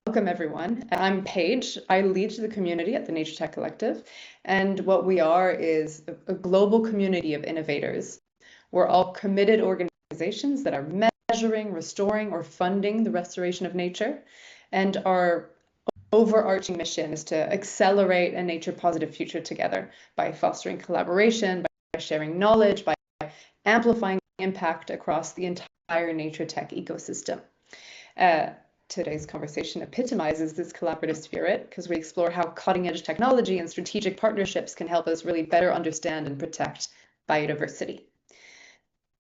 Welcome everyone. I'm Paige. I lead the community at the Nature Tech Collective, and what we are is a global community of innovators. We're all committed organizations that are measuring, restoring, or funding the restoration of nature, and our overarching mission is to accelerate a nature-positive future together by fostering collaboration, by sharing knowledge, by amplifying impact across the entire nature tech ecosystem. Today's conversation epitomizes this collaborative spirit because we explore how cutting-edge technology and strategic partnerships can help us really better understand and protect biodiversity.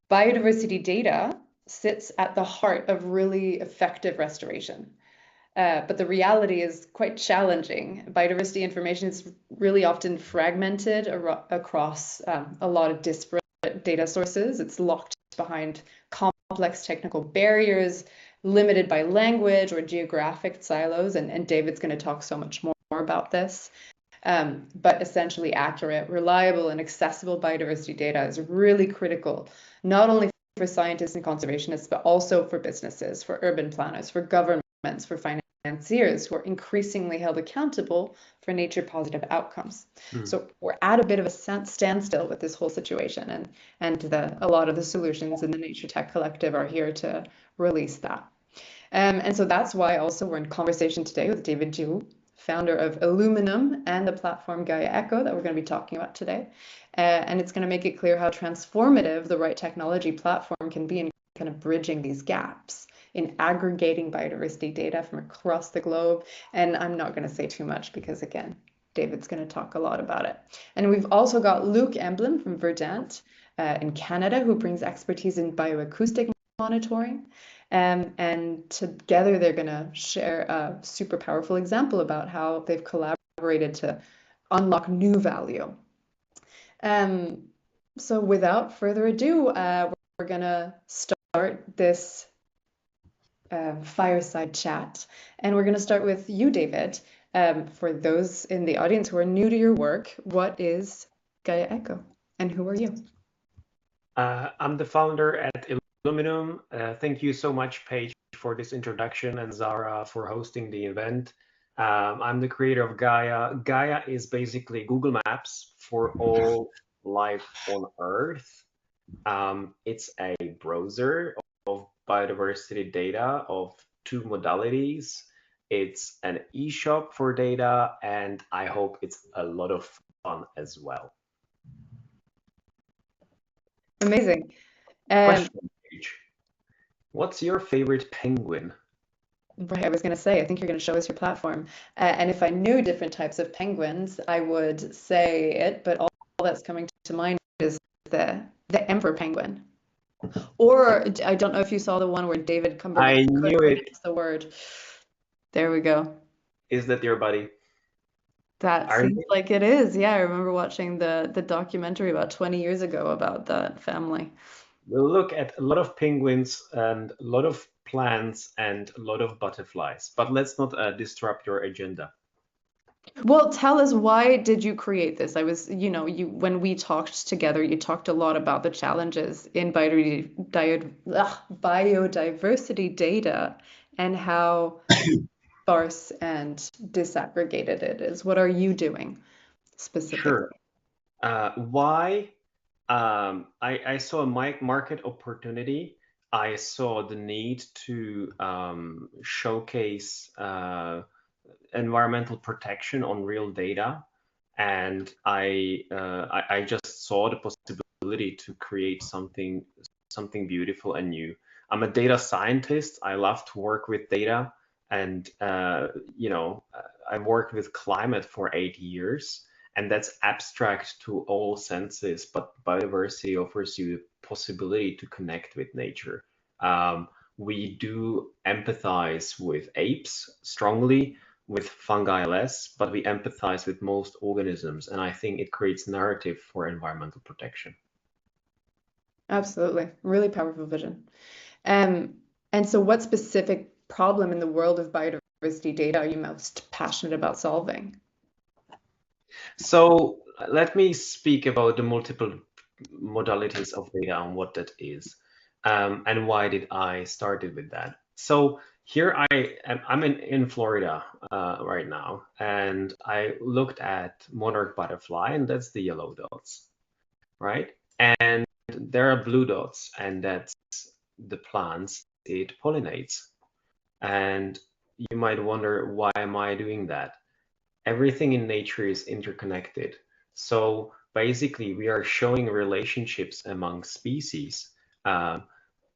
Biodiversity data sits at the heart of really effective restoration. But the reality is quite challenging. Biodiversity information is really often fragmented across a lot of disparate data sources. It's locked behind complex technical barriers, limited by language or geographic silos, and David's going to talk so much more about this. But essentially accurate, reliable, and accessible biodiversity data is really critical, not only for scientists and conservationists, but also for businesses, for urban planners, for governments, for financiers who are increasingly held accountable for nature-positive outcomes. So we're at a bit of a standstill with this whole situation, and a lot of the solutions in the Nature Tech Collective are here to release that. And so that's why also we're in conversation today with David Jewell, founder of Illuminum and the platform Gaia.eco that we're going to be talking about today. And it's going to make it clear how transformative the right technology platform can be in kind of bridging these gaps in aggregating biodiversity data from across the globe. And I'm not going to say too much because, again, David's going to talk a lot about it. And we've also got Luke Emblem from Verdant in Canada, who brings expertise in bioacoustic monitoring. And together they're going to share a super powerful example about how they've collaborated to unlock new value. So without further ado, we're going to start this fireside chat. And we're going to start with you, David. For those in the audience who are new to your work, what is Gaia.eco and who are you? I'm the founder at Illuminum. Thank you so much, Paige, for this introduction, and Zara for hosting the event. I'm the creator of Gaia. Gaia is basically Google Maps for all life on Earth. It's a browser of biodiversity data of two modalities. It's an e-shop for data, and I hope it's a lot of fun as well. Amazing. Question, Paige. What's your favorite penguin? Right, I was going to say, I think you're going to show us your platform. And if I knew different types of penguins, I would say it, but all that's coming to mind is the emperor penguin. Or I don't know if you saw the one where David Cumberbatch couldn't pronounce the word. There we go. Is that your buddy? That seems like it is. Yeah, I remember watching the documentary about 20 years ago about that family. We'll look at a lot of penguins and a lot of plants and a lot of butterflies, but let's not disrupt your agenda. Well, tell us, why did you create this? I was, when we talked together, you talked a lot about the challenges in biodiversity data and how sparse and disaggregated it is. What are you doing specifically? Sure. Why? I saw a market opportunity. I saw the need to showcase environmental protection on real data, and I just saw the possibility to create something beautiful and new. I'm a data scientist. I love to work with data, and I've worked with climate for 8 years. And that's abstract to all senses, but biodiversity offers you the possibility to connect with nature. We do empathize with apes strongly, with fungi less, but we empathize with most organisms. And I think it creates narrative for environmental protection. Absolutely. Really powerful vision. And so what specific problem in the world of biodiversity data are you most passionate about solving? So let me speak about the multiple modalities of data and what that is, and why did I started with that. So here I'm in Florida right now, and I looked at monarch butterfly, and that's the yellow dots, right? And there are blue dots, and that's the plants it pollinates. And you might wonder, why am I doing that? Everything in nature is interconnected. So basically, we are showing relationships among species uh,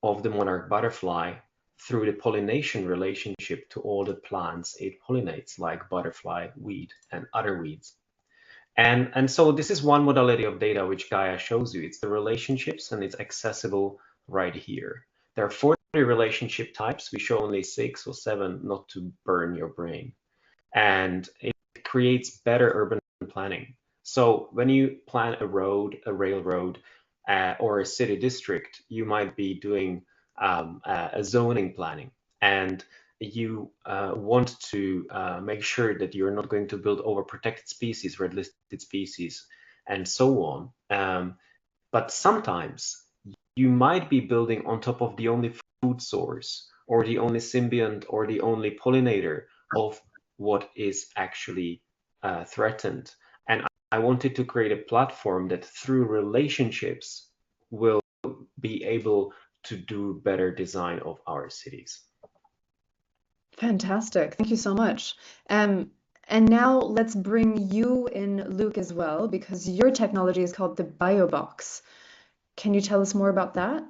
of the monarch butterfly through the pollination relationship to all the plants it pollinates, like butterfly, weed, and other weeds. And so this is one modality of data which Gaia shows you. It's the relationships, and it's accessible right here. There are 40 relationship types. We show only 6 or 7, not to burn your brain. And it creates better urban planning. So when you plan a road, a railroad, or a city district, you might be doing a zoning planning, and you want to make sure that you're not going to build over protected species, red listed species, and so on. But sometimes you might be building on top of the only food source, or the only symbiont, or the only pollinator of what is actually threatened. And I wanted to create a platform that through relationships will be able to do better design of our cities. Fantastic. Thank you so much. And now let's bring you in, Luke, as well, because your technology is called the BioBox. Can you tell us more about that?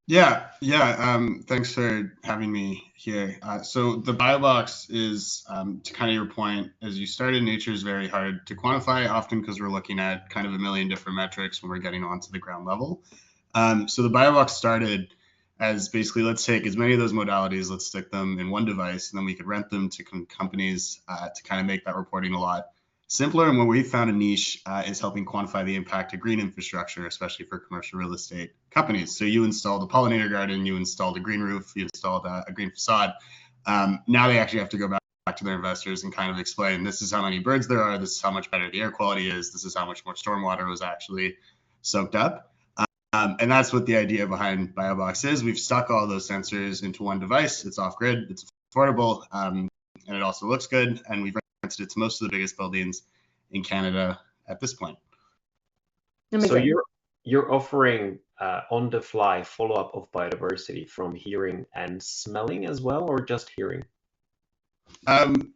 Yeah. Thanks for having me here. So the BioBox is, to kind of your point, as you started, nature is very hard to quantify, often because we're looking at kind of a million different metrics when we're getting onto the ground level. So the BioBox started as basically, let's take as many of those modalities, let's stick them in one device, and then we could rent them to companies to kind of make that reporting a lot simpler. And where we found a niche is helping quantify the impact of green infrastructure, especially for commercial real estate companies. So you installed a pollinator garden, you installed a green roof, you installed a green facade. Now they actually have to go back to their investors and kind of explain, this is how many birds there are, this is how much better the air quality is, this is how much more stormwater was actually soaked up. And that's what the idea behind BioBox is. We've stuck all those sensors into one device. It's off-grid, it's affordable, and it also looks good. And we've rented it to most of the biggest buildings in Canada at this point. So you're offering on-the-fly follow-up of biodiversity from hearing and smelling as well, or just hearing?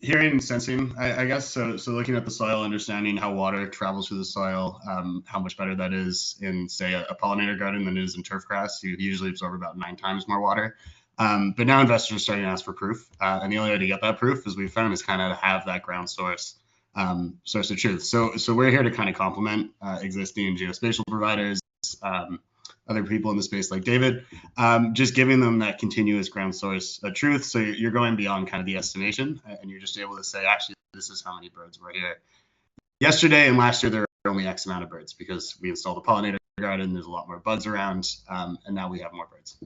Hearing and sensing, I guess. So looking at the soil, understanding how water travels through the soil, how much better that is in, say, a pollinator garden than it is in turf grass. You usually absorb about 9 times more water. But now investors are starting to ask for proof. And the only way to get that proof, as we've found, is kind of to have that ground source of truth. So we're here to kind of complement existing geospatial providers, other people in the space like David, just giving them that continuous ground source of truth. So you're going beyond kind of the estimation, and you're just able to say, actually, this is how many birds were here yesterday, and last year there were only X amount of birds because we installed a pollinator garden. There's a lot more buds around, and now we have more birds.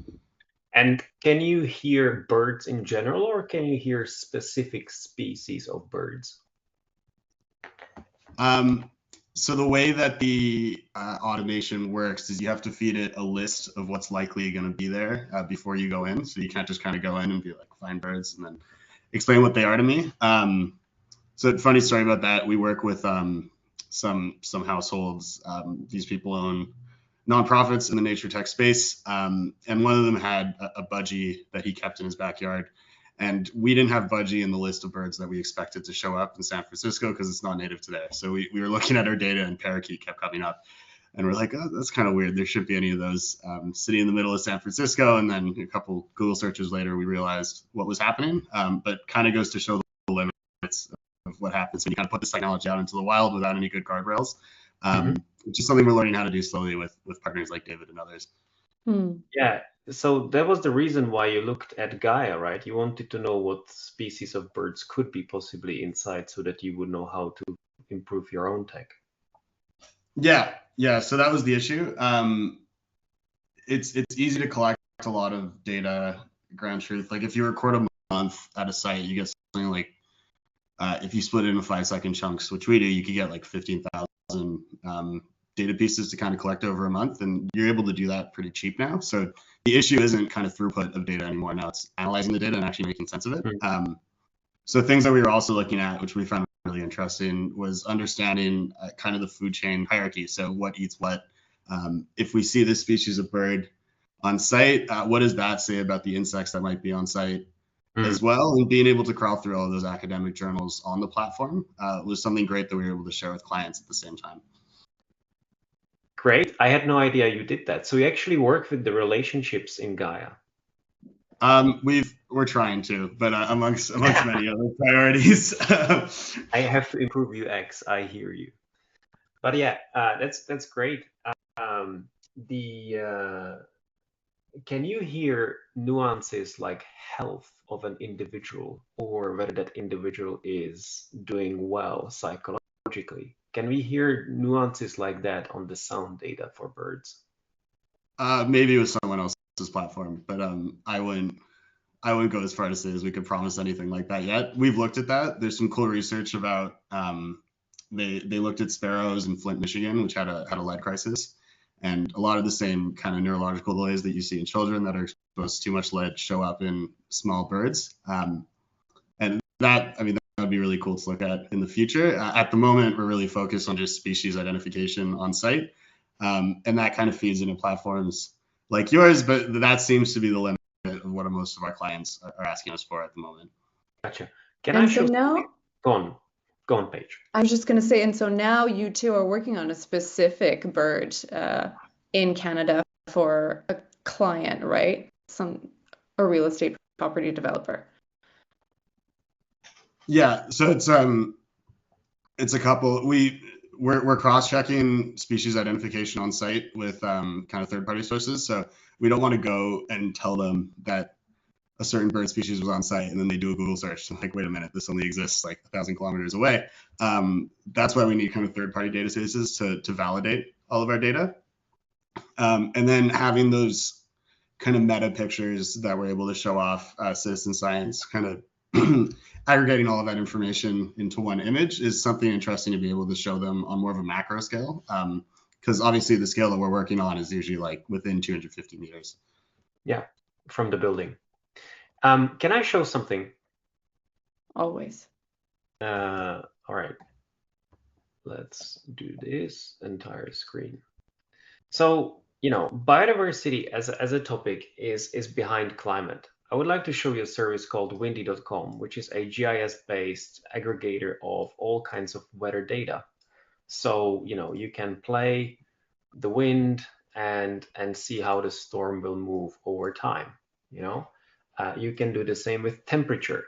And can you hear birds in general, or can you hear specific species of birds? So the way that the automation works is you have to feed it a list of what's likely going to be there before you go in. So you can't just kind of go in and be like, find birds, and then explain what they are to me. So funny story about that. We work with some households. These people own nonprofits in the nature tech space. And one of them had a budgie that he kept in his backyard. And we didn't have budgie in the list of birds that we expected to show up in San Francisco because it's not native to there. So we were looking at our data, and parakeet kept coming up. And we're like, oh, that's kind of weird. There shouldn't be any of those sitting in the middle of San Francisco. And then a couple Google searches later, we realized what was happening. But kind of goes to show the limits of what happens when you kind of put this technology out into the wild without any good guardrails, which is something we're learning how to do slowly with partners like David and others. Yeah, so that was the reason why you looked at Gaia, right? You wanted to know what species of birds could be possibly inside so that you would know how to improve your own tech. Yeah. So that was the issue. It's easy to collect a lot of data, ground truth. Like if you record a month at a site, you get something like, if you split it into 5-second chunks, which we do, you could get like 15,000 data pieces to kind of collect over a month, and you're able to do that pretty cheap now. So issue isn't kind of throughput of data anymore. Now it's analyzing the data and actually making sense of it. Mm. So things that we were also looking at, which we found really interesting, was understanding kind of the food chain hierarchy. So what eats what? If we see this species of bird on site, what does that say about the insects that might be on site as well? And being able to crawl through all of those academic journals on the platform was something great that we were able to share with clients at the same time. Great. I had no idea you did that. So you actually work with the relationships in Gaia. We're trying to, but amongst many other priorities. I have to improve UX. I hear you. But yeah, that's great. Can you hear nuances like health of an individual, or whether that individual is doing well psychologically? Can we hear nuances like that on the sound data for birds? Maybe it was someone else's platform, but I wouldn't go as far to say as we could promise anything like that yet. We've looked at that. There's some cool research about they looked at sparrows in Flint, Michigan, which had a lead crisis, and a lot of the same kind of neurological delays that you see in children that are exposed to too much lead show up in small birds. And that would be really cool to look at in the future. At the moment, we're really focused on just species identification on site, and that kind of feeds into platforms like yours, but that seems to be the limit of what most of our clients are asking us for at the moment. Gotcha. Go on, Paige. I was just going to say, and so now you two are working on a specific bird in Canada for a client, right? A real estate property developer. Yeah, so it's a couple. We're cross-checking species identification on site with kind of third-party sources. So we don't want to go and tell them that a certain bird species was on site, and then they do a Google search. Like, wait a minute, this only exists like 1,000 kilometers away. That's why we need kind of third-party databases to validate all of our data. And then having those kind of meta pictures that we're able to show off citizen science, kind of aggregating all of that information into one image is something interesting to be able to show them on more of a macro scale. Because obviously the scale that we're working on is usually like within 250 meters. Yeah, from the building. Can I show something? Always. All right. Let's do this entire screen. So, biodiversity as a topic is behind climate. I would like to show you a service called windy.com, which is a GIS-based aggregator of all kinds of weather data. So, you can play the wind and see how the storm will move over time. You can do the same with temperature.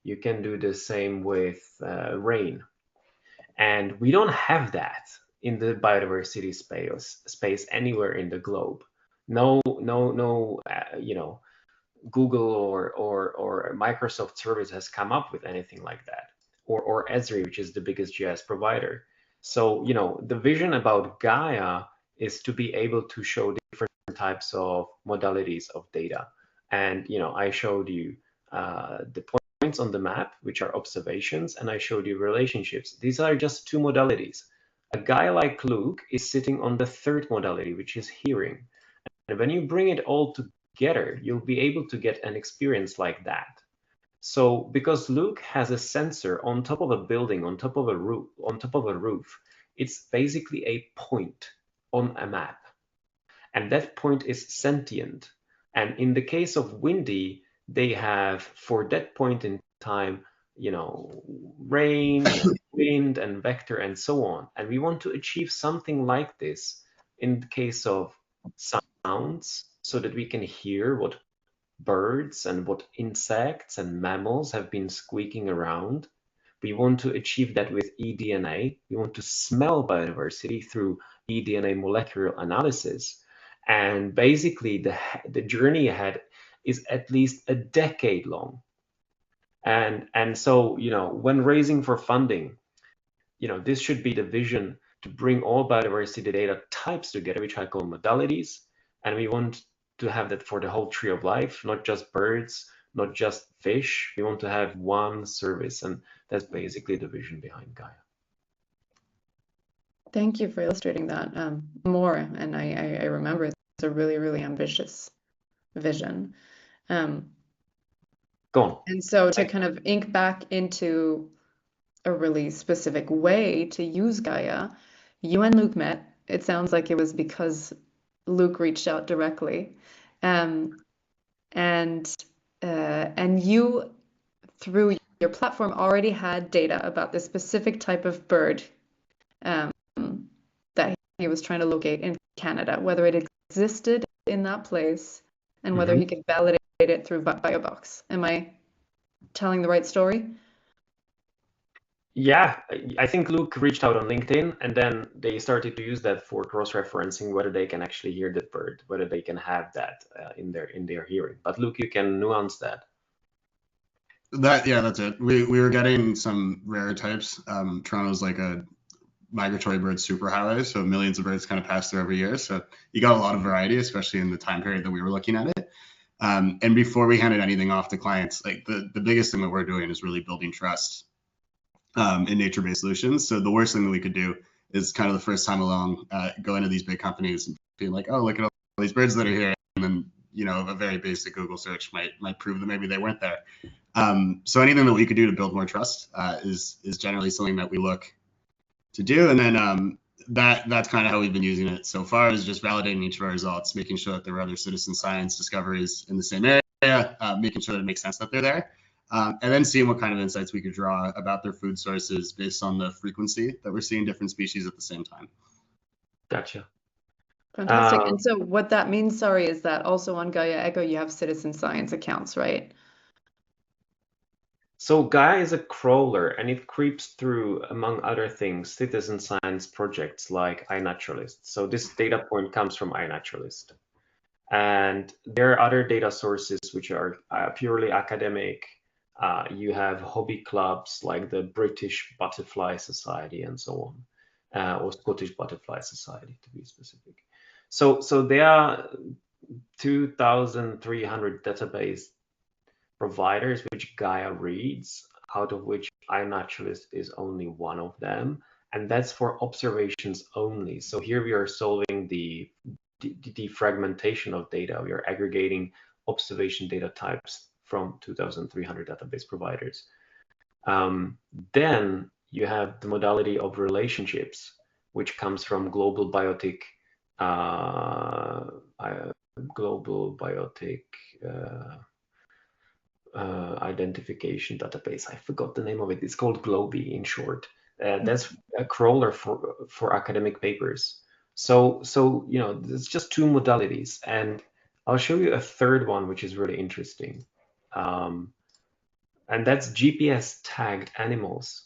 You can do the same with rain. And we don't have that in the biodiversity space anywhere in the globe. No, Google or Microsoft service has come up with anything like that, or Esri, which is the biggest GIS provider. So, the vision about Gaia is to be able to show different types of modalities of data. And, I showed you the points on the map, which are observations, and I showed you relationships. These are just two modalities. A guy like Luke is sitting on the third modality, which is hearing. And when you bring it all together, you'll be able to get an experience like that. So because Luke has a sensor on top of a building, on top of a roof, it's basically a point on a map. And that point is sentient. And in the case of Windy, they have, for that point in time, rain, wind, and vector, and so on. And we want to achieve something like this in the case of sounds, so that we can hear what birds and what insects and mammals have been squeaking around. We want to achieve that with eDNA. We want to smell biodiversity through eDNA molecular analysis. And basically, the journey ahead is at least a decade long. And so, when raising for funding, this should be the vision to bring all biodiversity data types together, which I call modalities. And we want to have that for the whole tree of life, not just birds, not just fish. We want to have one service, and that's basically the vision behind Gaia. Thank you for illustrating that more. And I remember it's a really, really ambitious vision. Um, Go on. and so to kind of ink back into a really specific way to use Gaia, you and Luke met. It sounds like it was because Luke reached out directly. Um, and you, through your platform, already had data about this specific type of bird um, that he was trying to locate in Canada, whether it existed in that place and whether he could validate it through BioBox. Am I telling the right story? Yeah, I think Luke reached out on LinkedIn, and then they started to use that for cross-referencing whether they can actually hear the bird, whether they can have that in their hearing. But Luke, you can nuance that. Yeah, that's it. We were getting some rare types. Toronto's like a migratory bird superhighway, so millions of birds kind of pass through every year. So you got a lot of variety, especially in the time period that we were looking at it. And before we handed anything off to clients, like the biggest thing that we're doing is really building trust in nature-based solutions. So the worst thing that we could do is kind of the first time along, go into these big companies and being like, oh, look at all these birds that are here, and then a very basic Google search might prove that maybe they weren't there. So anything that we could do to build more trust is generally something that we look to do, and then that's kind of how we've been using it so far, is just validating each of our results, making sure that there were other citizen science discoveries in the same area, making sure that it makes sense that they're there. And then seeing what kind of insights we could draw about their food sources based on the frequency that we're seeing different species at the same time. Gotcha. Fantastic. And so what that means, sorry, is that also on Gaia.eco you have citizen science accounts, right? So Gaia is a crawler, and it creeps through, among other things, citizen science projects like iNaturalist. So this data point comes from iNaturalist. And there are other data sources which are purely academic. You have hobby clubs like the British Butterfly Society and so on, or Scottish Butterfly Society to be specific. So there are 2,300 database providers which Gaia reads, out of which iNaturalist is only one of them, and that's for observations only. So here we are solving the fragmentation of data. We are aggregating observation data types from 2,300 database providers. Then you have the modality of relationships, which comes from global biotic identification database. I forgot the name of it. It's called Globi in short. That's a crawler for academic papers. So there's just two modalities, and I'll show you a third one which is really interesting, and that's GPS tagged animals,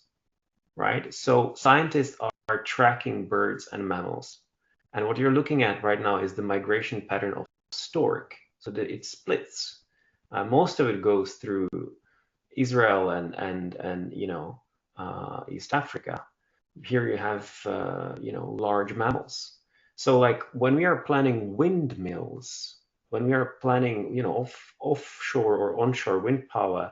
right? So scientists are tracking birds and mammals, and what you're looking at right now is the migration pattern of stork, so that it splits. Most of it goes through Israel and East Africa. Here you have large mammals. So like when we are planning windmills, when we are planning offshore or onshore wind power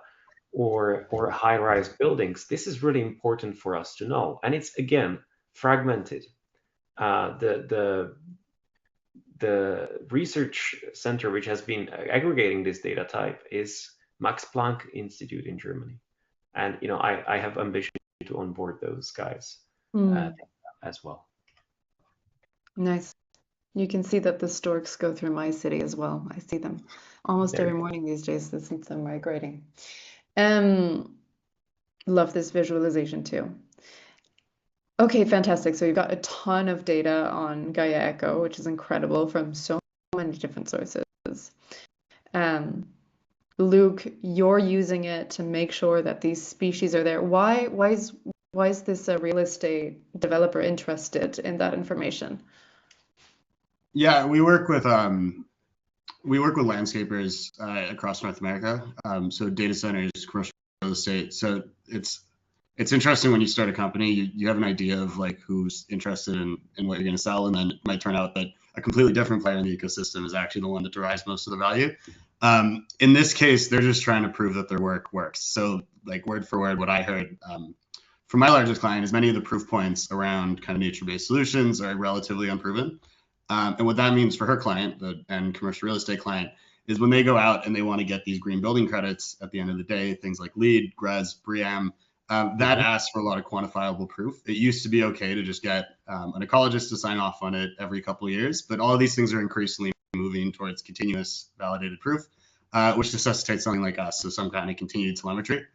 or high-rise buildings, this is really important for us to know. And it's again fragmented. The research center which has been aggregating this data type is Max Planck Institute in Germany. And I have ambition to onboard those guys as well. Nice. You can see that the storks go through my city as well. I see them almost every morning these days since I'm migrating. Love this visualization too. Okay, fantastic. So you've got a ton of data on Gaia.eco, which is incredible from so many different sources. Luke, you're using it to make sure that these species are there. Why is this a real estate developer interested in that information? Yeah, we work with landscapers across North America. So data centers, commercial real estate. So it's interesting when you start a company, you have an idea of like who's interested in what you're going to sell, and then it might turn out that a completely different player in the ecosystem is actually the one that derives most of the value. In this case, they're just trying to prove that their work works. So like word for word, what I heard from my largest client is many of the proof points around kind of nature-based solutions are relatively unproven. And what that means for her client, the end commercial real estate client, is when they go out and they want to get these green building credits at the end of the day, things like LEED, GRES, BREEAM, that asks for a lot of quantifiable proof. It used to be okay to just get an ecologist to sign off on it every couple of years, but all of these things are increasingly moving towards continuous validated proof, which necessitates something like us, so some kind of continued telemetry.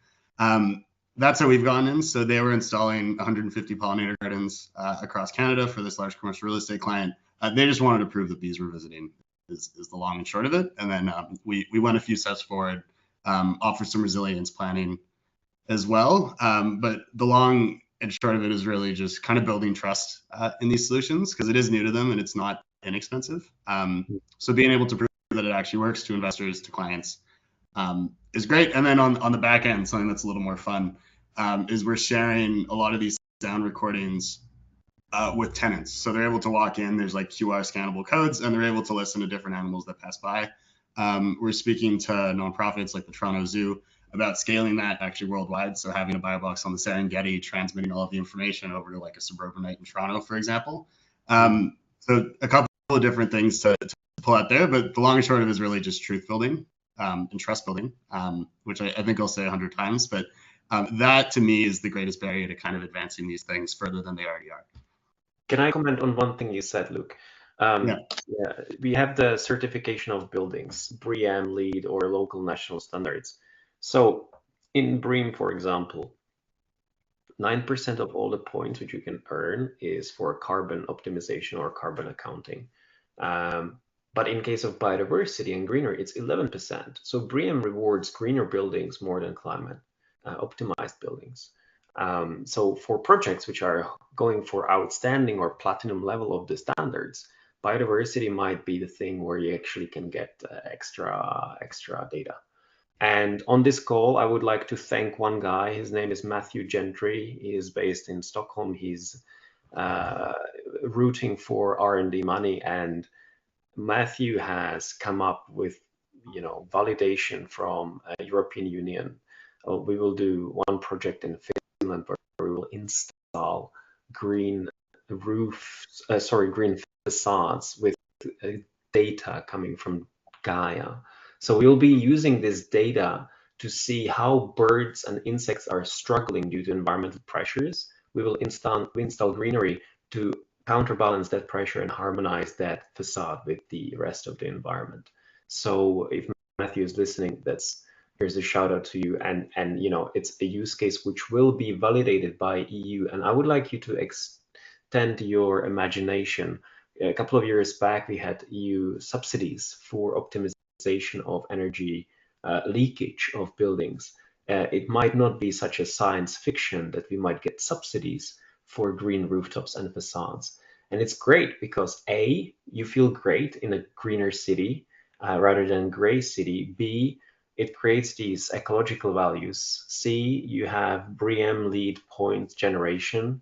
That's how we've gone in. So they were installing 150 pollinator gardens across Canada for this large commercial real estate client. They just wanted to prove that bees were visiting is the long and short of it. And then we went a few steps forward, offered some resilience planning as well. But the long and short of it is really just kind of building trust in these solutions, because it is new to them and it's not inexpensive. So being able to prove that it actually works to investors, to clients, is great. And then on the back end, something that's a little more fun is we're sharing a lot of these sound recordings with tenants. So they're able to walk in, there's like QR scannable codes, and they're able to listen to different animals that pass by. We're speaking to nonprofits like the Toronto Zoo about scaling that actually worldwide. So having a BioBox on the Serengeti, transmitting all of the information over to like a suburbanite in Toronto, for example. So a couple of different things to pull out there, but the long and short of it is really just truth building and trust building, which I think I'll say 100 times, but that to me is the greatest barrier to kind of advancing these things further than they already are. Can I comment on one thing you said, Luke? Yeah, we have the certification of buildings, BREEAM, LEED, or local national standards. So in BREEAM, for example, 9% of all the points which you can earn is for carbon optimization or carbon accounting. But in case of biodiversity and greenery, it's 11%. So BREEAM rewards greener buildings more than climate optimized buildings. So for projects which are going for outstanding or platinum level of the standards, biodiversity might be the thing where you actually can get extra data. And on this call, I would like to thank one guy. His name is Matthew Gentry. He is based in Stockholm. He's rooting for R&D money, and Matthew has come up with, validation from European Union. We will do one project in Finland where we will install green green facades with data coming from Gaia. So we'll be using this data to see how birds and insects are struggling due to environmental pressures. We will install greenery to counterbalance that pressure and harmonize that facade with the rest of the environment. So if Matthew is listening, here's a shout out to you. And it's a use case which will be validated by EU. And I would like you to extend your imagination. A couple of years back, we had EU subsidies for optimization of energy leakage of buildings. It might not be such a science fiction that we might get subsidies for green rooftops and facades. And it's great because A, you feel great in a greener city rather than gray city. B, it creates these ecological values. C, you have BREEAM LEED point generation.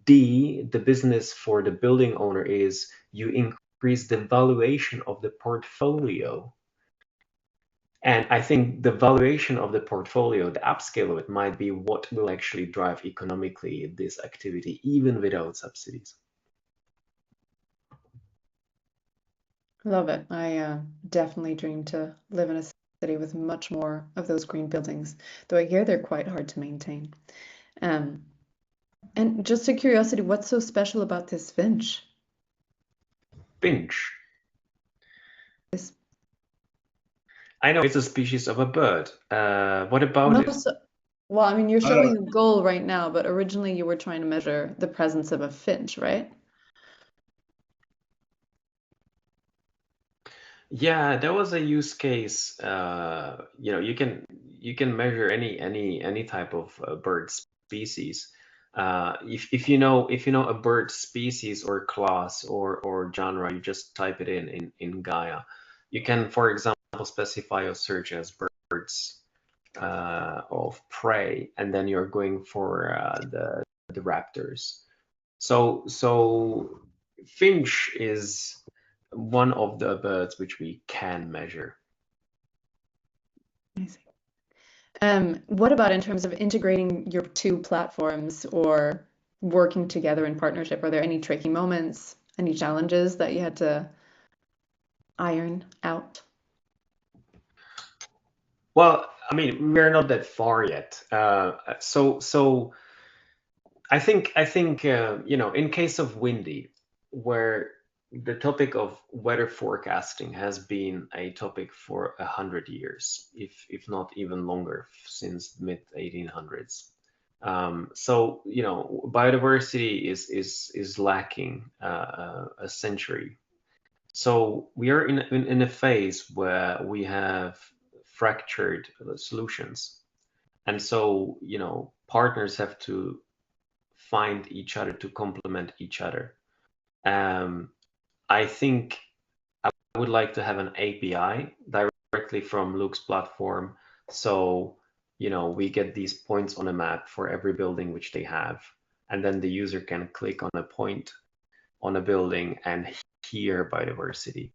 D, the business for the building owner is you increase the valuation of the portfolio. And I think the valuation of the portfolio, the upscale of it, might be what will actually drive economically this activity, even without subsidies. Love it. I definitely dream to live in a city with much more of those green buildings, though I hear they're quite hard to maintain. And just a curiosity, what's so special about this finch? Finch. I know it's a species of a bird. What about it? Well, I mean, you're showing a goal right now, but originally you were trying to measure the presence of a finch, right? Yeah, there was a use case. You can measure any type of bird species. If you know a bird species or class or genre, you just type it in Gaia. You can, for example, specify your search as birds of prey, and then you're going for the raptors. So finch is one of the birds which we can measure. Amazing. What about in terms of integrating your two platforms or working together in partnership? Are there any tricky moments, any challenges that you had to iron out? Well, I mean, we're not that far yet. So I think you know, in case of windy, where the topic of weather forecasting has been a topic for 100 years, if not even longer, since mid 1800s. So you know, biodiversity is lacking a century. So we are in a phase where we have fractured solutions, and so you know, partners have to find each other to complement each other. Um, I think I would like to have an API directly from Luke's platform, so you know, we get these points on a map for every building which they have, and then the user can click on a point on a building and hear biodiversity.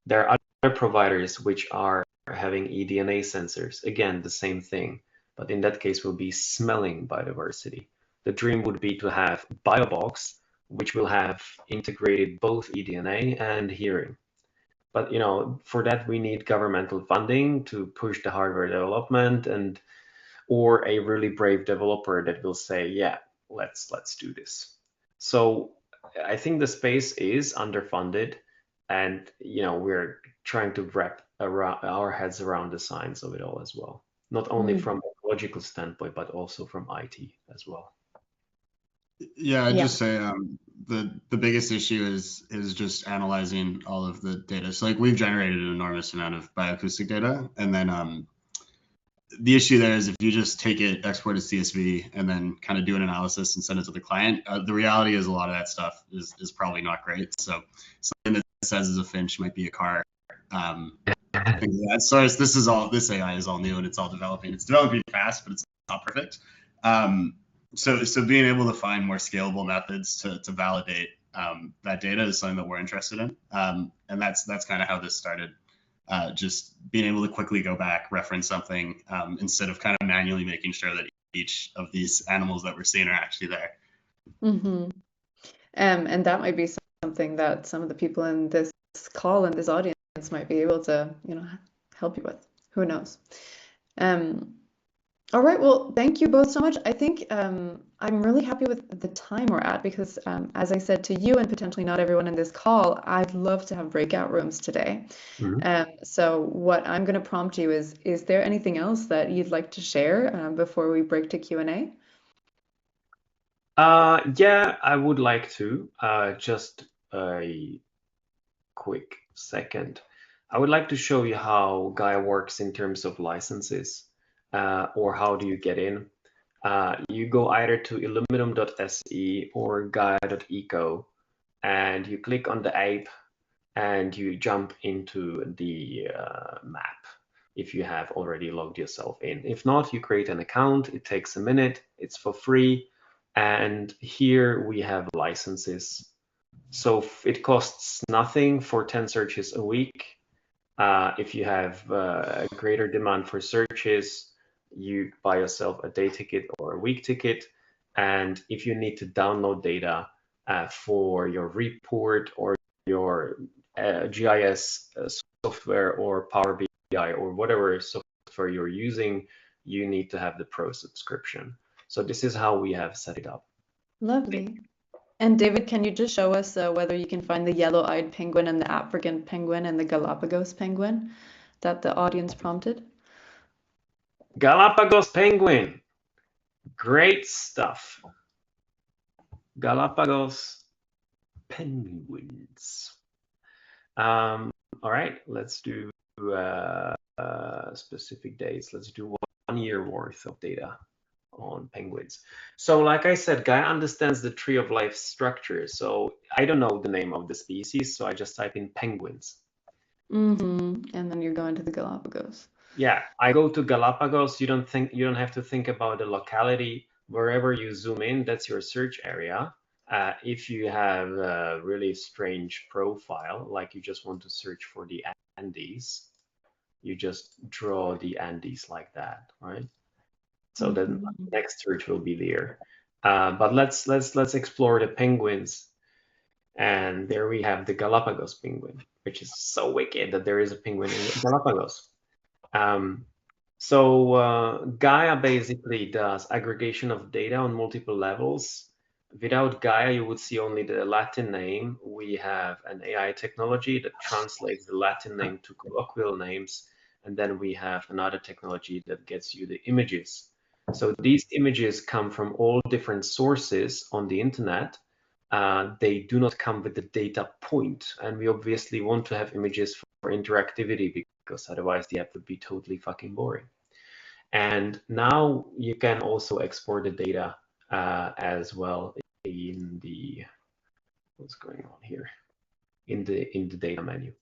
There are other providers which are having eDNA sensors. Again, the same thing, but in that case, we'll be smelling biodiversity. The dream would be to have BioBox, which will have integrated both eDNA and hearing. But you know, for that we need governmental funding to push the hardware development, and or a really brave developer that will say, yeah, let's do this. So I think the space is underfunded, and you know, we're trying to wrap around our heads around the science of it all as well, not only Mm, from a logical standpoint, but also from IT as well. Yeah, I'd yeah. just say the biggest issue is just analyzing all of the data. So like we've generated an enormous amount of bioacoustic data, and then the issue there is if you just take it, export as CSV, and then kind of do an analysis and send it to the client, the reality is a lot of that stuff is probably not great. So something that says is a finch might be a car. Things like that. So this AI is all new and it's all developing. It's developing fast, but it's not perfect. So being able to find more scalable methods to validate that data is something that we're interested in, and that's kind of how this started. Just being able to quickly go back, reference something, instead of kind of manually making sure that each of these animals that we're seeing are actually there. hmm And that might be something that some of the people in this call and this audience might be able to, you know, help you with. Who knows? Um, all right. Well, thank you both so much. I think I'm really happy with the time we're at because, as I said to you and potentially not everyone in this call, I'd love to have breakout rooms today. Mhm. So what I'm going to prompt you is there anything else that you'd like to share before we break to Q&A? Yeah, I would like to. Just a quick second. I would like to show you how Gaia works in terms of licenses, or how do you get in. You go either to illuminum.se or Gaia.eco, and you click on the ape and you jump into the map if you have already logged yourself in. If not, you create an account. It takes a minute. It's for free. And here we have licenses. So it costs nothing for 10 searches a week. If you have a greater demand for searches, you buy yourself a day ticket or a week ticket. And if you need to download data for your report or your GIS software or Power BI or whatever software you're using, you need to have the Pro subscription. So this is how we have set it up. Lovely. And David, can you just show us whether you can find the yellow-eyed penguin and the African penguin and the Galapagos penguin that the audience prompted? Galapagos penguin, great stuff. Galapagos penguins. All right, let's do specific dates. Let's do 1 year worth of data on penguins. So like I said, Gaia understands the tree of life structure. So I don't know the name of the species, so I just type in penguins. And then you're going to the Galapagos. Yeah, I go to Galapagos. You don't have to think about the locality. Wherever you zoom in, that's your search area. If you have a really strange profile, like you just want to search for the Andes, you just draw the Andes like that, right? So then Mhm. next search will be there. But let's explore the penguins. And there we have the Galapagos penguin, which is so wicked that there is a penguin in Galapagos. Um, So Gaia basically does aggregation of data on multiple levels. Without Gaia, you would see only the Latin name. We have an AI technology that translates the Latin name to colloquial names. And then we have another technology that gets you the images. So these images come from all different sources on the internet. They do not come with the data point. And we obviously want to have images for interactivity because otherwise the app would be totally fucking boring. And now you can also export the data as well in the, what's going on here, in the data menu.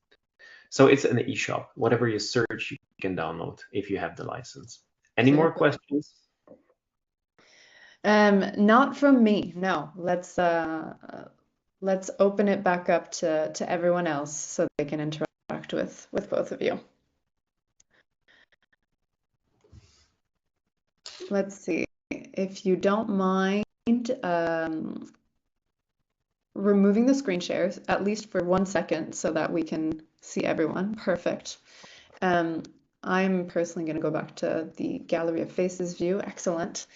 So it's an eShop. Whatever you search, you can download if you have the license. Any more questions? Not from me, no. Let's open it back up to everyone else so they can interact with both of you. Let's see. If you don't mind removing the screen shares, at least for 1 second, so that we can see everyone. Perfect. I'm personally going to go back to the gallery of faces view. Excellent.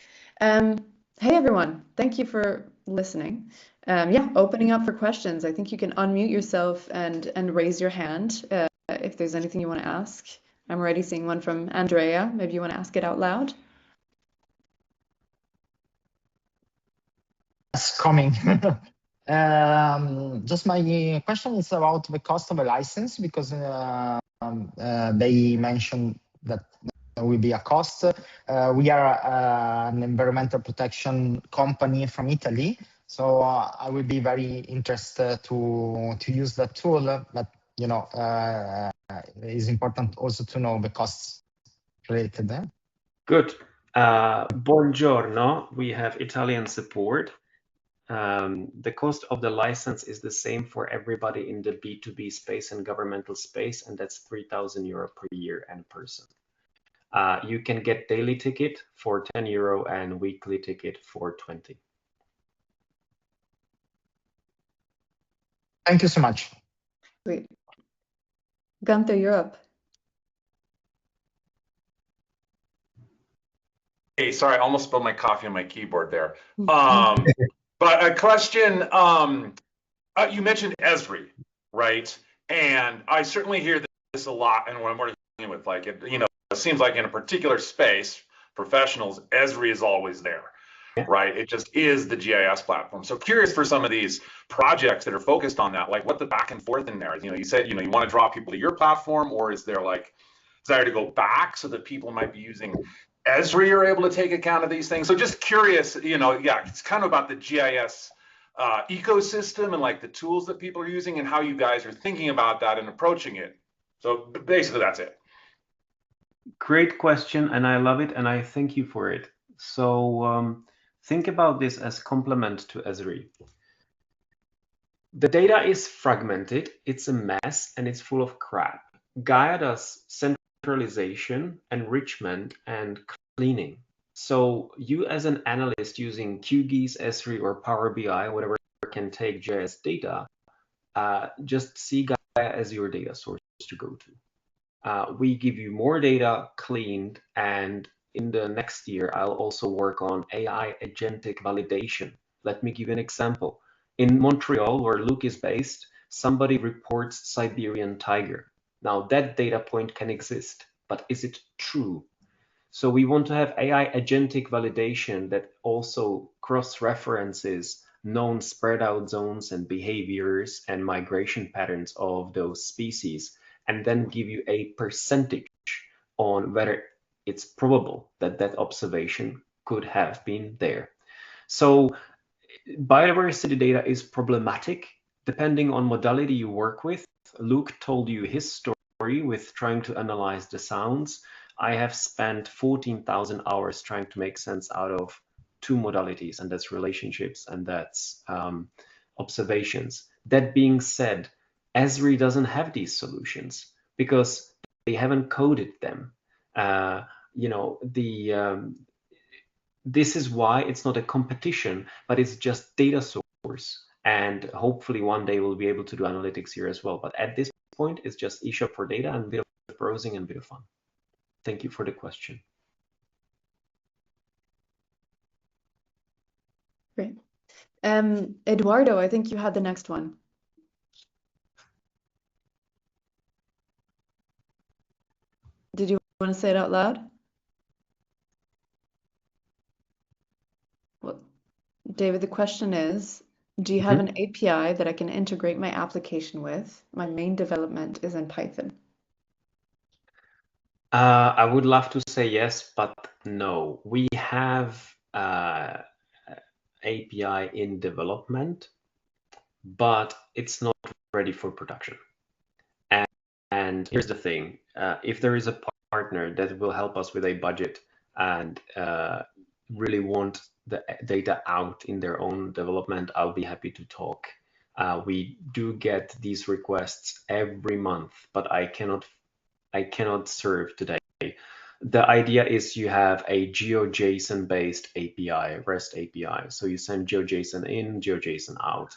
Hey everyone, thank you for listening. Yeah, opening up for questions. I think you can unmute yourself and raise your hand if there's anything you want to ask. I'm already seeing one from Andrea. Maybe you want to ask it out loud. It's coming. Just my question is about the cost of a license, because they mentioned that there will be a cost. We are an environmental protection company from Italy, so I will be very interested to use that tool. But you know, it's important also to know the costs related there. Good. Buongiorno. We have Italian support. The cost of the license is the same for everybody in the B2B space and governmental space, and that's 3,000 euro per year and person. You can get daily ticket for 10 euro and weekly ticket for 20. Thank you so much. Great. Gunther, you're up. Hey, sorry, I almost spilled my coffee on my keyboard there. But a question, you mentioned Esri, right? And I certainly hear this a lot, and when I'm working with, like, it seems like in a particular space, professionals, Esri is always there, right? It just is the GIS platform. So curious for some of these projects that are focused on that, like what the back and forth in there is. You said, you want to draw people to your platform, or is there like desire to go back so that people might be using Esri are able to take account of these things? So just curious, yeah, it's kind of about the GIS ecosystem and like the tools that people are using and how you guys are thinking about that and approaching it. So basically that's it. Great question, and I love it, and I thank you for it. So think about this as complement to Esri. The data is fragmented, it's a mess, and it's full of crap. Gaia does centralization, enrichment, and cleaning. So you as an analyst using QGIS, Esri, or Power BI, whatever can take GIS data, just see Gaia as your data source to go to. We give you more data cleaned, and in the next year, I'll also work on AI agentic validation. Let me give you an example. In Montreal, where Luke is based, somebody reports Siberian tiger. Now that data point can exist, but is it true? So we want to have AI agentic validation that also cross-references known spread out zones and behaviors and migration patterns of those species, and then give you a percentage on whether it's probable that that observation could have been there. So biodiversity data is problematic depending on modality you work with. Luke told you his story with trying to analyze the sounds. I have spent 14,000 hours trying to make sense out of two modalities, and that's relationships and that's observations. That being said, Esri doesn't have these solutions because they haven't coded them. This is why it's not a competition, but it's just data source. And hopefully one day we'll be able to do analytics here as well. But at this point, it's just eShop for data and a bit of browsing and a bit of fun. Thank you for the question. Great. Eduardo, I think you had the next one. Did you want to say it out loud? Well, David, the question is, do you have an API that I can integrate my application with? My main development is in Python. I would love to say yes, but no. We have API in development, but it's not ready for production. And here's the thing, if there is a partner that will help us with a budget and really want the data out in their own development, I'll be happy to talk. We do get these requests every month, but I cannot serve today. The idea is you have a GeoJSON based API, REST API. So you send GeoJSON in, GeoJSON out,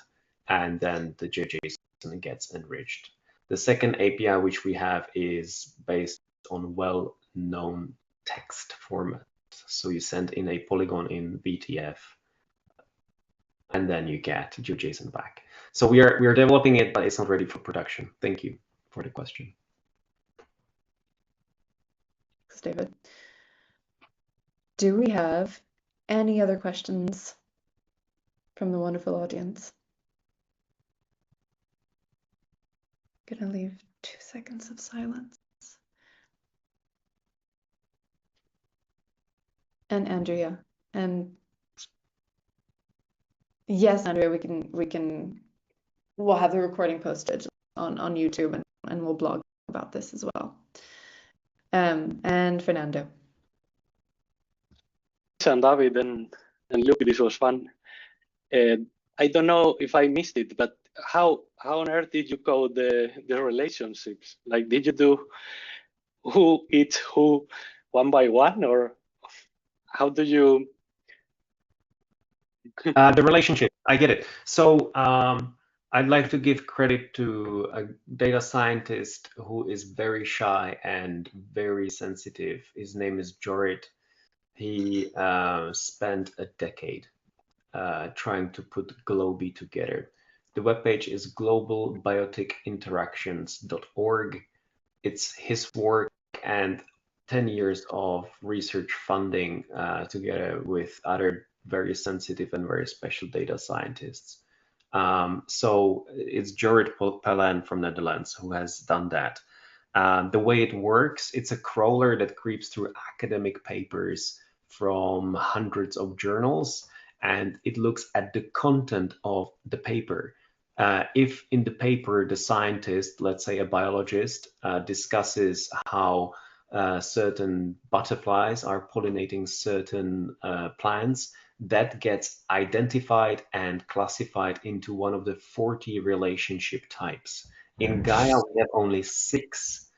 and then the GeoJSON gets enriched. The second API which we have is based on well-known text format. So you send in a polygon in VTF, and then you get GeoJSON back. So we are developing it, but it's not ready for production. Thank you for the question. Thanks, David. Do we have any other questions from the wonderful audience? Gonna leave 2 seconds of silence. And Andrea, and yes, Andrea, we'll have the recording posted on YouTube, and we'll blog about this as well. And Fernando. And David and Luke, this was fun. I don't know if I missed it, but how on earth did you code the relationships? Like, did you do who eats who one by one, or how do you? The relationship, I get it. So I'd like to give credit to a data scientist who is very shy and very sensitive. His name is Jorit. He spent a decade trying to put Globi together. The webpage is globalbioticinteractions.org. It's his work and 10 years of research funding together with other very sensitive and very special data scientists. So it's Jorrit Pellan from Netherlands who has done that. The way it works, it's a crawler that creeps through academic papers from hundreds of journals, and it looks at the content of the paper. If in the paper the scientist, let's say a biologist, discusses how certain butterflies are pollinating certain plants, that gets identified and classified into one of the 40 relationship types. In Gaia, we have only 6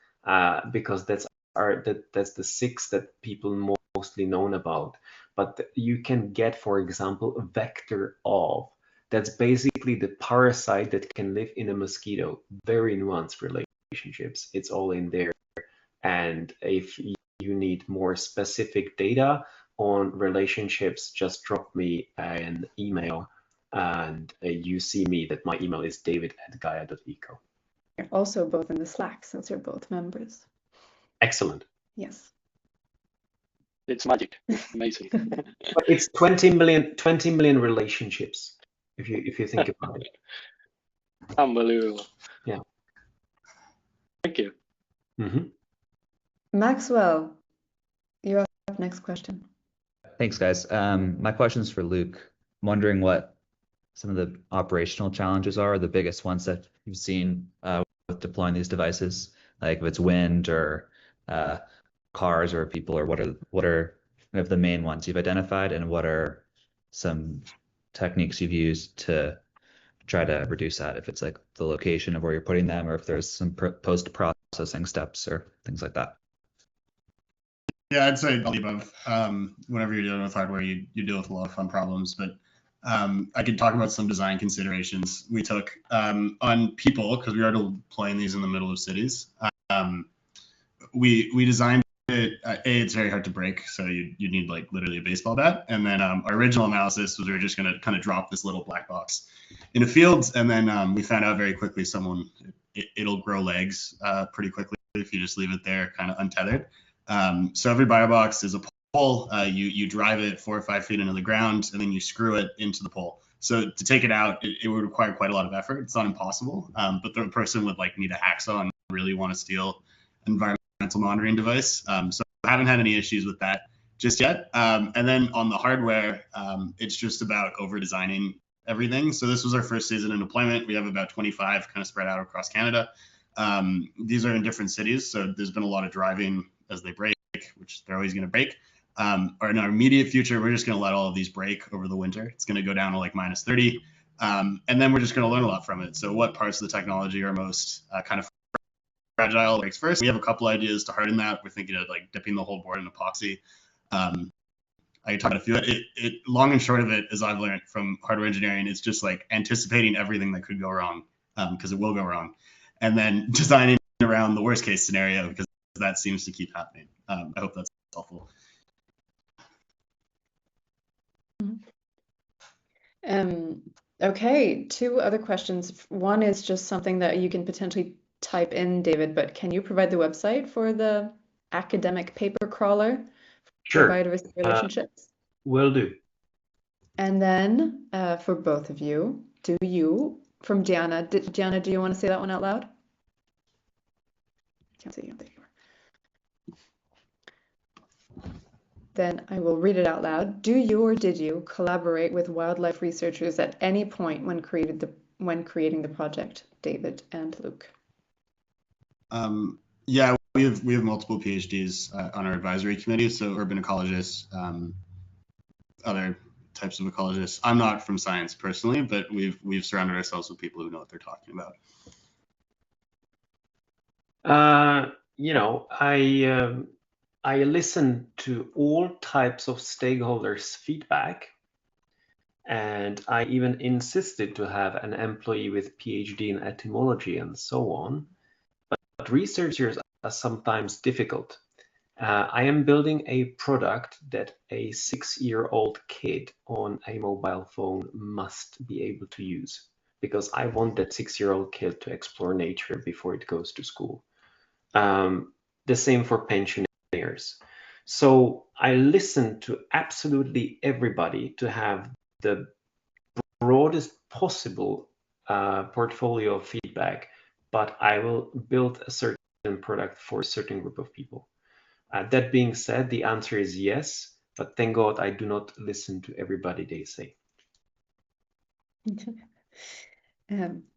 because that's the 6 that people mostly known about. But you can get, for example, a vector of. That's basically the parasite that can live in a mosquito. Very nuanced relationships. It's all in there. And if you need more specific data on relationships, just drop me an email, and you see me that my email is david@Gaia.eco. You're also both in the Slack since you're both members. Excellent. Yes. It's magic. It's amazing. But it's 20 million relationships if you think about it. Unbelievable. Yeah. Thank you. Mm-hmm. Maxwell, you're up. Next question. Thanks, guys. My question's for Luke. I'm wondering what some of the operational challenges are, the biggest ones that you've seen with deploying these devices, like if it's wind or cars or people, or what are the main ones you've identified, and what are some techniques you've used to try to reduce that, if it's like the location of where you're putting them, or if there's some post-processing steps or things like that. Yeah, I'd say all the above. Whenever you're dealing with hardware, you deal with a lot of fun problems, but I could talk about some design considerations we took on people, because we are deploying these in the middle of cities. We designed it it's very hard to break, so you need like literally a baseball bat. And then our original analysis was we were just going to kind of drop this little black box in a field, and then we found out very quickly it'll grow legs pretty quickly if you just leave it there kind of untethered. So every BioBox is a pole. You drive it 4 or 5 feet into the ground, and then you screw it into the pole. So to take it out, it would require quite a lot of effort. It's not impossible, but the person would like need a hacksaw and really want to steal an environmental monitoring device. So I haven't had any issues with that just yet. And then on the hardware, it's just about over designing everything. So this was our first season in deployment. We have about 25 kind of spread out across Canada. These are in different cities, so there's been a lot of driving as they break, which they're always going to break. Or in our immediate future, we're just going to let all of these break over the winter. It's going to go down to like -30, and then we're just going to learn a lot from it. So what parts of the technology are most kind of fragile breaks first. We have a couple ideas to harden that. We're thinking of like dipping the whole board in epoxy. I can talk about a few. Long and short of it, as I've learned from hardware engineering, it's just like anticipating everything that could go wrong, because it will go wrong, and then designing around the worst case scenario, because that seems to keep happening. I hope that's helpful. Okay, 2 other questions. One is just something that you can potentially type in, David, but can you provide the website for the academic paper crawler for Sure. biodiversity relationships? Will do. And then for both of you, from Diana, Diana, do you want to say that one out loud? Can't see you. There you are. Then I will read it out loud. Do you or did you collaborate with wildlife researchers at any point when creating the project, David and Luke? Yeah, we have multiple PhDs on our advisory committee, so urban ecologists, other types of ecologists. I'm not from science personally, but we've surrounded ourselves with people who know what they're talking about. I listen to all types of stakeholders' feedback, and I even insisted to have an employee with PhD in etymology and so on. But researchers are sometimes difficult. I am building a product that a 6-year-old kid on a mobile phone must be able to use, because I want that 6-year-old kid to explore nature before it goes to school. The same for pensioners. So I listen to absolutely everybody to have the broadest possible portfolio of feedback, but I will build a certain product for a certain group of people. That being said, the answer is yes, but thank God I do not listen to everybody they say.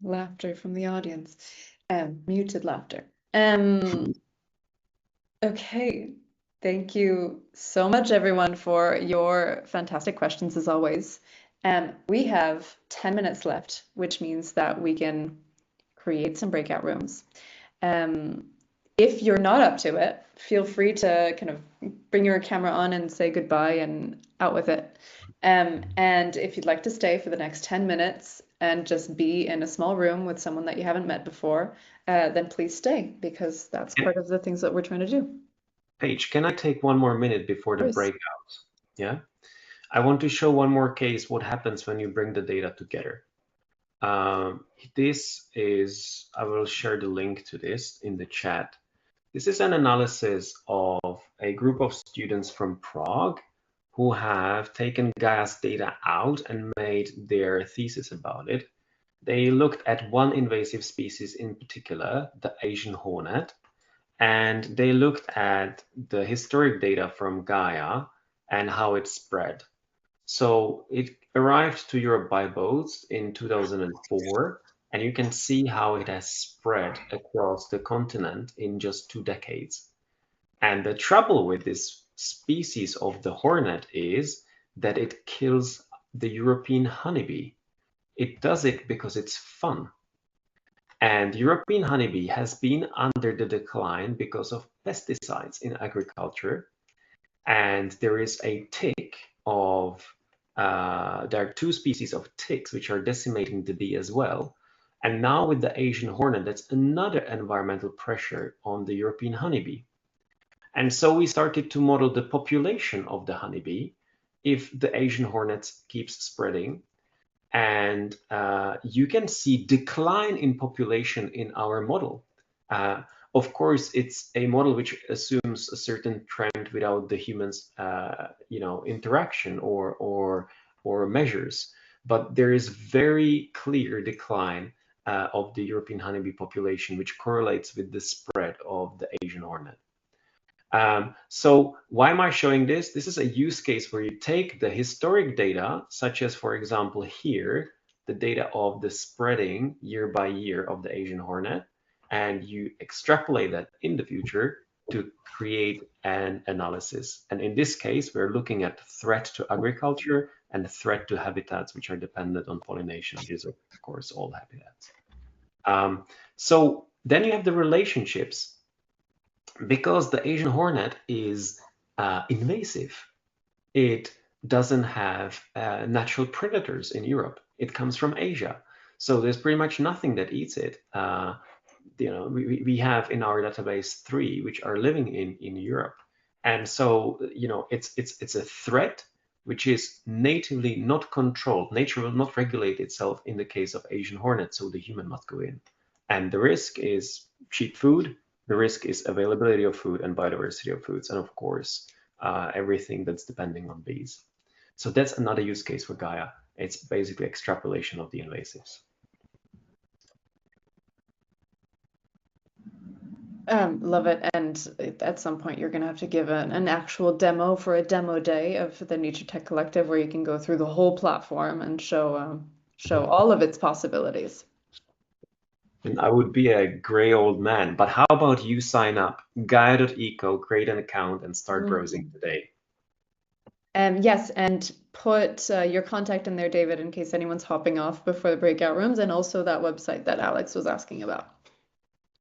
Laughter from the audience. Muted laughter. Okay, thank you so much, everyone, for your fantastic questions as always. We have 10 minutes left, which means that we can create some breakout rooms. If you're not up to it, feel free to kind of bring your camera on and say goodbye and out with it. And if you'd like to stay for the next 10 minutes and just be in a small room with someone that you haven't met before, then please stay, because that's part of the things that we're trying to do. Paige, can I take 1 more minute before the Of course. breakout? Yeah. I want to show one more case what happens when you bring the data together. I will share the link to this in the chat. This is an analysis of a group of students from Prague who have taken Gaia's data out and made their thesis about it. They looked at one invasive species in particular, the Asian hornet, and they looked at the historic data from Gaia and how it spread. So it arrived to Europe by boat in 2004, and you can see how it has spread across the continent in just 2 decades. And the trouble with this species of the hornet is that it kills the European honeybee. It does it because it's fun. And European honeybee has been under the decline because of pesticides in agriculture. And there is a tick of, there are 2 species of ticks which are decimating the bee as well. And now with the Asian hornet, that's another environmental pressure on the European honeybee. And so we started to model the population of the honeybee if the Asian hornet keeps spreading. And you can see decline in population in our model. Of course, it's a model which assumes a certain trend without the humans, interaction or measures. But there is very clear decline of the European honeybee population, which correlates with the spread of the Asian hornet. So why am I showing this? This is a use case where you take the historic data, such as, for example, here, the data of the spreading year by year of the Asian hornet, and you extrapolate that in the future to create an analysis. And in this case, we're looking at threat to agriculture and threat to habitats which are dependent on pollination. These are, of course, all habitats. So then you have the relationships. Because the Asian hornet is invasive, it doesn't have natural predators in Europe. It comes from Asia. So there's pretty much nothing that eats it. We have in our database 3 which are living in Europe. And so, it's a threat which is natively not controlled. Nature will not regulate itself in the case of Asian hornet, so the human must go in. And the risk is cheap food. The risk is availability of food and biodiversity of foods, and of course, everything that's depending on bees. So that's another use case for Gaia. It's basically extrapolation of the invasives. Love it. And at some point, you're going to have to give an actual demo for a demo day of the Nature Tech Collective, where you can go through the whole platform and show all of its possibilities. And I would be a gray old man, but how about you sign up, Gaia.eco, create an account and start browsing today. Yes, and put your contact in there, David, in case anyone's hopping off before the breakout rooms, and also that website that Alex was asking about.